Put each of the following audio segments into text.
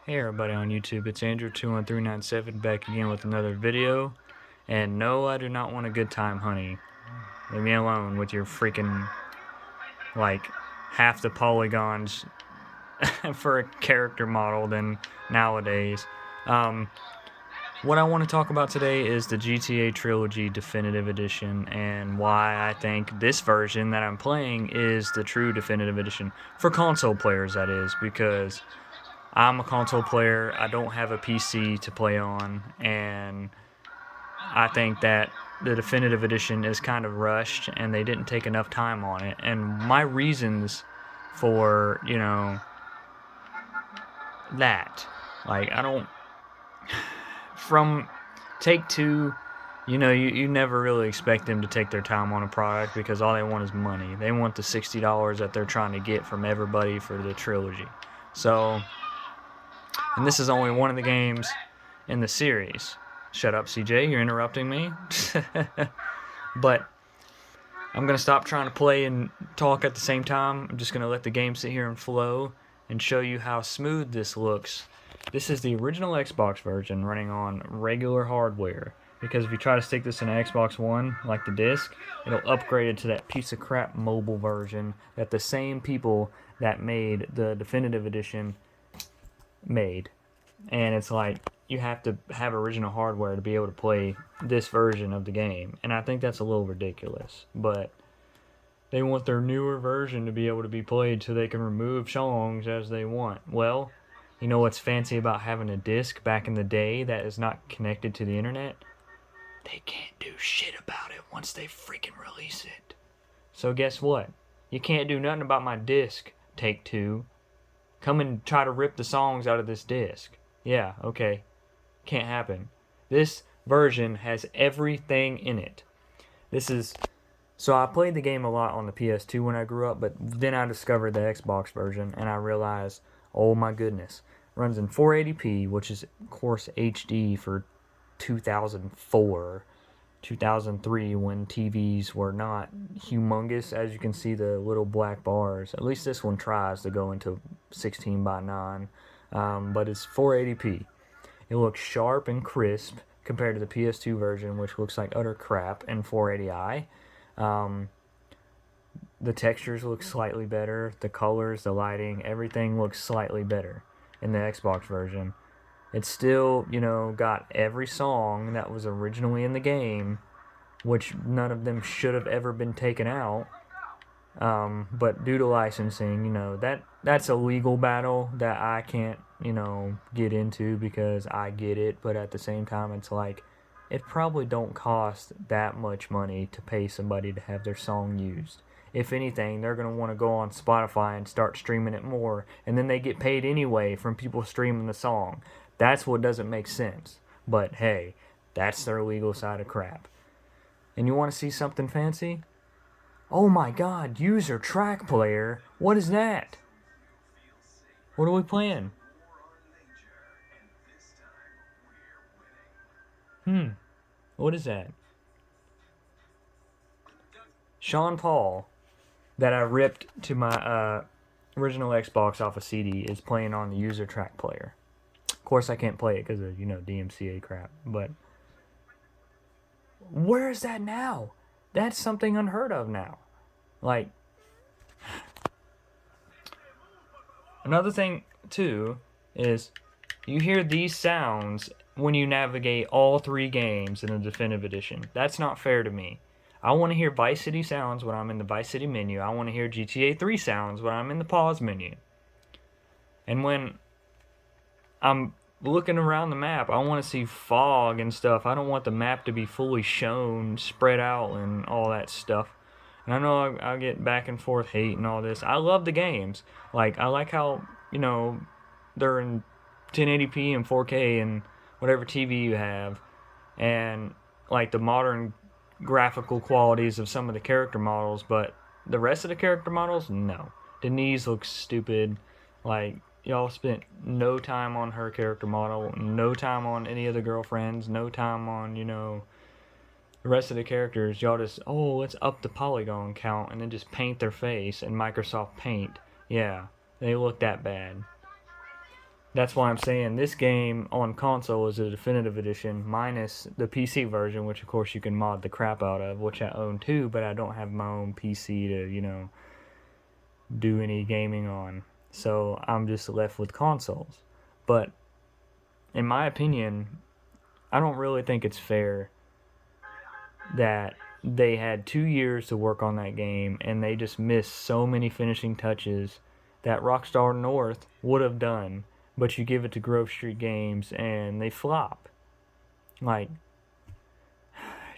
Hey everybody on YouTube, it's Andrew21397 back again with another video. And no, I do not want a good time, honey. Leave me alone with your freaking, like, half the polygons for a character model than nowadays. What I want to talk about today is the GTA Trilogy Definitive Edition and why I think this version that I'm playing is the true Definitive Edition. For console players, that is, because I'm a console player. I don't have a PC to play on, and I think that the definitive edition is kind of rushed, and they didn't take enough time on it. And my reasons for that, like, I don't from Take Two. You never really expect them to take their time on a product because all they want is money. They want the $60 that they're trying to get from everybody for the trilogy. So, and this is only one of the games in the series. Shut up, CJ, you're interrupting me. But I'm going to stop trying to play and talk at the same time. I'm just going to let the game sit here and flow and show you how smooth this looks. This is the original Xbox version running on regular hardware. Because if you try to stick this in an Xbox One, like the disc, it'll upgrade it to that piece of crap mobile version that the same people that made the Definitive Edition made. And it's like you have to have original hardware to be able to play this version of the game, and I think that's a little ridiculous. But they want their newer version to be able to be played so they can remove songs as they want. Well, you know what's fancy about having a disc back in the day that is not connected to the internet? They can't do shit about it once they freaking release it. So guess what? You can't do nothing about my disc, Take Two. Come and try to rip the songs out of this disc. Yeah, okay. Can't happen. This version has everything in it. So I played the game a lot on the PS2 when I grew up, but then I discovered the Xbox version and I realized, oh my goodness, runs in 480p, which is of course HD for 2004, 2003, when TVs were not humongous. As you can see, the little black bars. At least this one tries to go into 16 by 9, but it's 480p. It looks sharp and crisp compared to the PS2 version, which looks like utter crap in 480i. The textures look slightly better. The colors, the lighting, everything looks slightly better in the Xbox version. It's still, got every song that was originally in the game, which none of them should have ever been taken out. But due to licensing, that's a legal battle that I can't, get into because I get it. But at the same time, it's like, it probably don't cost that much money to pay somebody to have their song used. If anything, they're going to want to go on Spotify and start streaming it more, and then they get paid anyway from people streaming the song. That's what doesn't make sense. But hey, that's their legal side of crap. And you want to see something fancy? Oh my god, user track player? What is that? What are we playing? What is that? Sean Paul, that I ripped to my original Xbox off a CD, is playing on the user track player. Of course, I can't play it because of, DMCA crap. But where is that now? That's something unheard of now. Like, another thing, too, is you hear these sounds when you navigate all three games in the Definitive Edition. That's not fair to me. I want to hear Vice City sounds when I'm in the Vice City menu. I want to hear GTA 3 sounds when I'm in the pause menu. And when I'm looking around the map, I want to see fog and stuff. I don't want the map to be fully shown, spread out, and all that stuff. And I know I get back and forth hate and all this. I love the games. Like, I like how, they're in 1080p and 4K and whatever TV you have. And, like, the modern graphical qualities of some of the character models. But the rest of the character models, no. Denise looks stupid. Like, y'all spent no time on her character model, no time on any of the girlfriends, no time on, the rest of the characters. Y'all just, let's up the polygon count and then just paint their face in Microsoft Paint. Yeah, they look that bad. That's why I'm saying this game on console is a definitive edition, minus the PC version, which of course you can mod the crap out of, which I own too, but I don't have my own PC to, do any gaming on. So I'm just left with consoles. But in my opinion, I don't really think it's fair that they had 2 years to work on that game and they just missed so many finishing touches that Rockstar North would have done, but you give it to Grove Street Games and they flop. Like,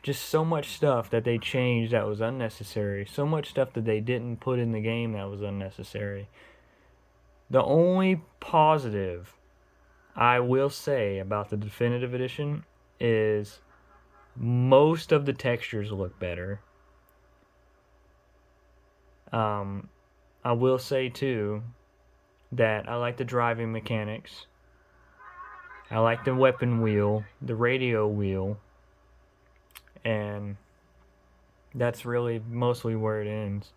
just so much stuff that they changed that was unnecessary, so much stuff that they didn't put in the game that was unnecessary. The only positive I will say about the definitive edition is most of the textures look better. I will say too that I like the driving mechanics. I like the weapon wheel, the radio wheel, and that's really mostly where it ends.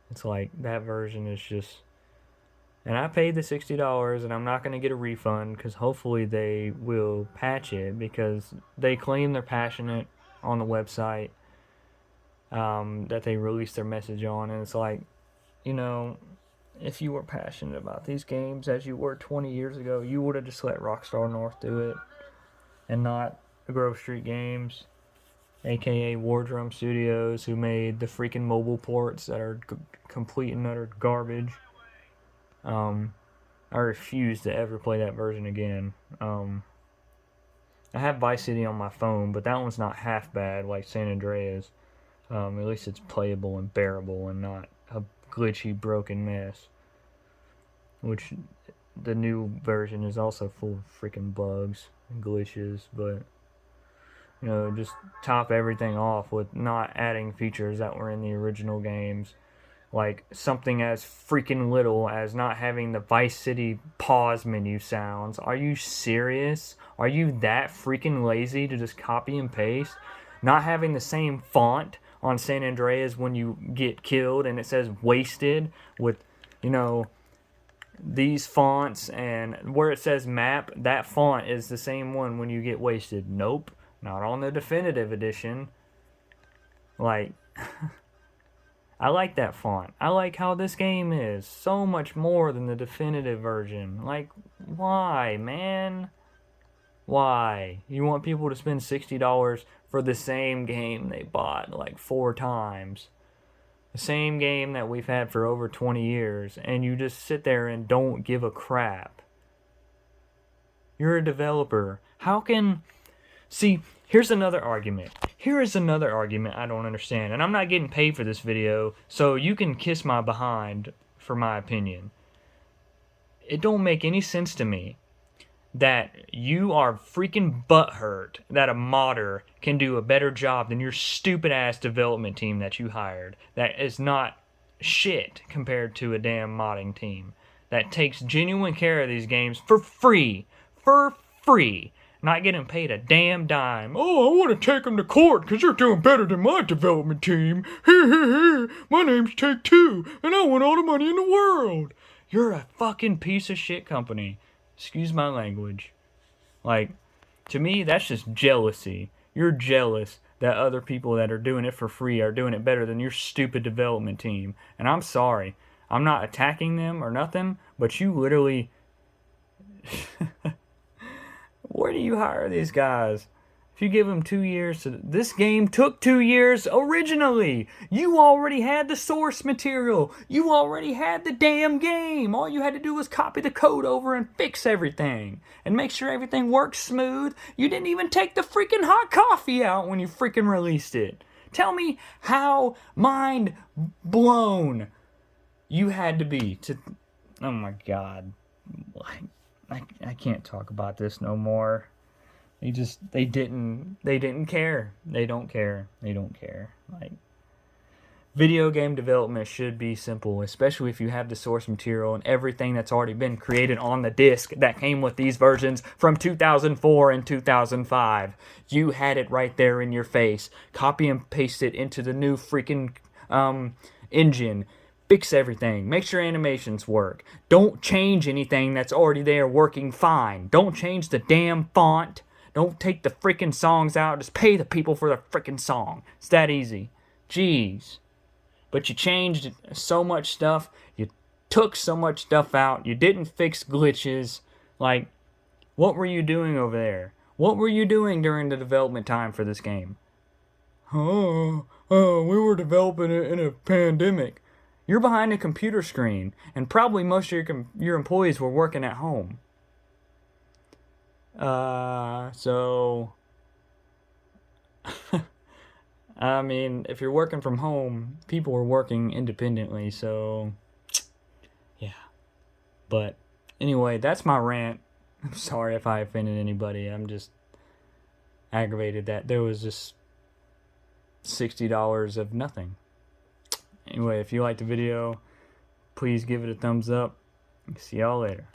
It's like that version is just, and I paid the $60 and I'm not going to get a refund because hopefully they will patch it because they claim they're passionate on the website that they released their message on, and it's like, if you were passionate about these games as you were 20 years ago, you would have just let Rockstar North do it and not Grove Street Games, aka Wardrum Studios, who made the freaking mobile ports that are complete and utter garbage. I refuse to ever play that version again. I have Vice City on my phone, but that one's not half bad like San Andreas. At least it's playable and bearable and not a glitchy, broken mess. Which the new version is also full of freaking bugs and glitches, but just top everything off with not adding features that were in the original games. Like something as freaking little as not having the Vice City pause menu sounds. Are you serious? Are you that freaking lazy to just copy and paste? Not having the same font on San Andreas when you get killed and it says wasted with, these fonts, and where it says map, that font is the same one when you get wasted. Nope, not on the definitive edition. Like, I like that font. I like how this game is so much more than the definitive version. Like, why, man? Why? You want people to spend $60 for the same game they bought like 4 times? The same game that we've had for over 20 years, and you just sit there and don't give a crap. You're a developer. How can... See, here's another argument. Here is another argument I don't understand, and I'm not getting paid for this video, so you can kiss my behind for my opinion. It don't make any sense to me that you are freaking butthurt that a modder can do a better job than your stupid ass development team that you hired that is not shit compared to a damn modding team that takes genuine care of these games for free, not getting paid a damn dime. Oh, I want to take them to court because you're doing better than my development team. My name's Take-Two and I want all the money in the world. You're a fucking piece of shit company. Excuse my language. Like, to me, that's just jealousy. You're jealous that other people that are doing it for free are doing it better than your stupid development team. And I'm sorry. I'm not attacking them or nothing, but you literally... Where do you hire these guys? If you give them 2 years to... This game took 2 years originally. You already had the source material. You already had the damn game. All you had to do was copy the code over and fix everything. And make sure everything works smooth. You didn't even take the freaking hot coffee out when you freaking released it. Tell me how mind blown you had to be to... Oh my God. I can't talk about this no more. They didn't care. They don't care. Like, video game development should be simple, especially if you have the source material and everything that's already been created on the disc that came with these versions from 2004 and 2005. You had it right there in your face. Copy and paste it into the new freaking engine. Fix everything. Make sure animations work. Don't change anything that's already there working fine. Don't change the damn font. Don't take the freaking songs out. Just pay the people for the freaking song. It's that easy. Jeez. But you changed so much stuff. You took so much stuff out. You didn't fix glitches. Like, what were you doing over there? What were you doing during the development time for this game? We were developing it in a pandemic. You're behind a computer screen, and probably most of your employees were working at home. So... I mean, if you're working from home, people are working independently, so... yeah. But, anyway, that's my rant. I'm sorry if I offended anybody. I'm just aggravated that there was just $60 of nothing. Anyway, if you liked the video, please give it a thumbs up. See y'all later.